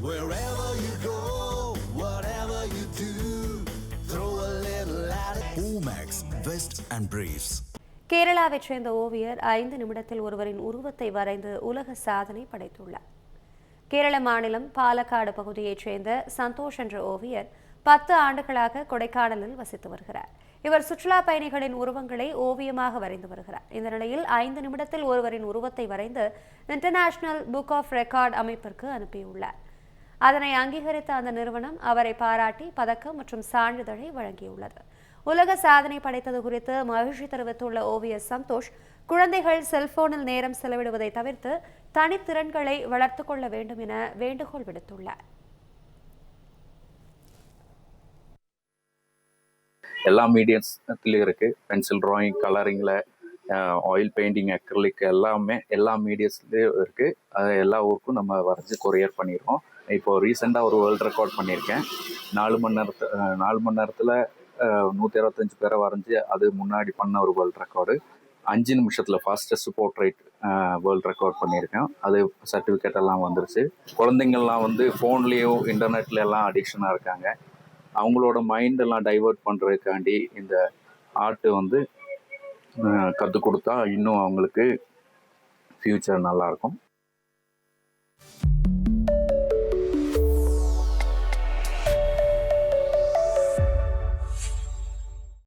Wherever you go, whatever you do, throw a little at it. Omax, Vest and Briefs. கேரளாவைச் சேர்ந்த ஓவியர் 5 நிமிடத்தில் ஒருவரின் உருவத்தை வரைந்து உலக சாதனை படைத்துள்ளார். கேரள மாநிலம் பாலக்காடு பகுதியைச் சேர்ந்த சந்தோஷ் என்ற ஓவியர் 10 ஆண்டுகளாக கொடைக்கானலில் வசித்து வருகிறார். இவர் சுற்றுலா பயணிகளின் உருவங்களை ஓவியமாக வரைந்து வருகிறார். இந்த நிலையில் 5 நிமிடத்தில் ஒருவரின் உருவத்தை வரைந்து இன்டர்நேஷனல் புக் ஆஃப் ரெக்கார்ட் அமைப்பிற்கு அனுப்பியுள்ளார். அதனை அங்கீகரித்த அந்த நிறுவனம் அவரை பாராட்டி பதக்கம் மற்றும் சான்றிதழை வழங்கியுள்ளது. உலக சாதனை படைத்தது குறித்து மகிழ்ச்சி தெரிவித்துள்ள ஓவியர் சந்தோஷ், குழந்தைகள் செல்போனில் நேரம் செலவிடுவதை தவிர்த்து தனித்திறன்களை வளர்த்துக் கொள்ள வேண்டும் என வேண்டுகோள் விடுத்துள்ளார். எல்லா மீடியம்ஸ்லையும் இருக்குது. பென்சில் ட்ராயிங், கலரிங்கில், ஆயில் பெயிண்டிங், அக்ரிலிக் எல்லாமே எல்லா மீடியம்ஸ்லேயும் இருக்குது. அது எல்லா ஊருக்கும் நம்ம வரைஞ்சி கொரியர் பண்ணிடுறோம். இப்போது ரீசெண்டாக ஒரு வேர்ல்டு ரெக்கார்ட் பண்ணியிருக்கேன். 4 மணி நேரத்தில் 125 பேரை வரைஞ்சி அது முன்னாடி பண்ண ஒரு வேர்ல்டு ரெக்கார்டு. 5 நிமிஷத்தில் ஃபாஸ்டஸ்ட் போர்ட்ரைட் வேர்ல்டு ரெக்கார்ட் பண்ணியிருக்கேன். அது சர்டிஃபிகேட் எல்லாம் வந்துருச்சு. குழந்தைங்கள்லாம் வந்து ஃபோன்லேயும் இன்டர்நெட்ல எல்லாம் அடிக்ஷனாக இருக்காங்க. அவங்களோட மைண்டெல்லாம் டைவெர்ட் பண்ணுறதுக்காண்டி இந்த ஆர்ட்டு வந்து கற்றுக் கொடுத்தா இன்னும் அவங்களுக்கு ஃப்யூச்சர் நல்லாயிருக்கும்.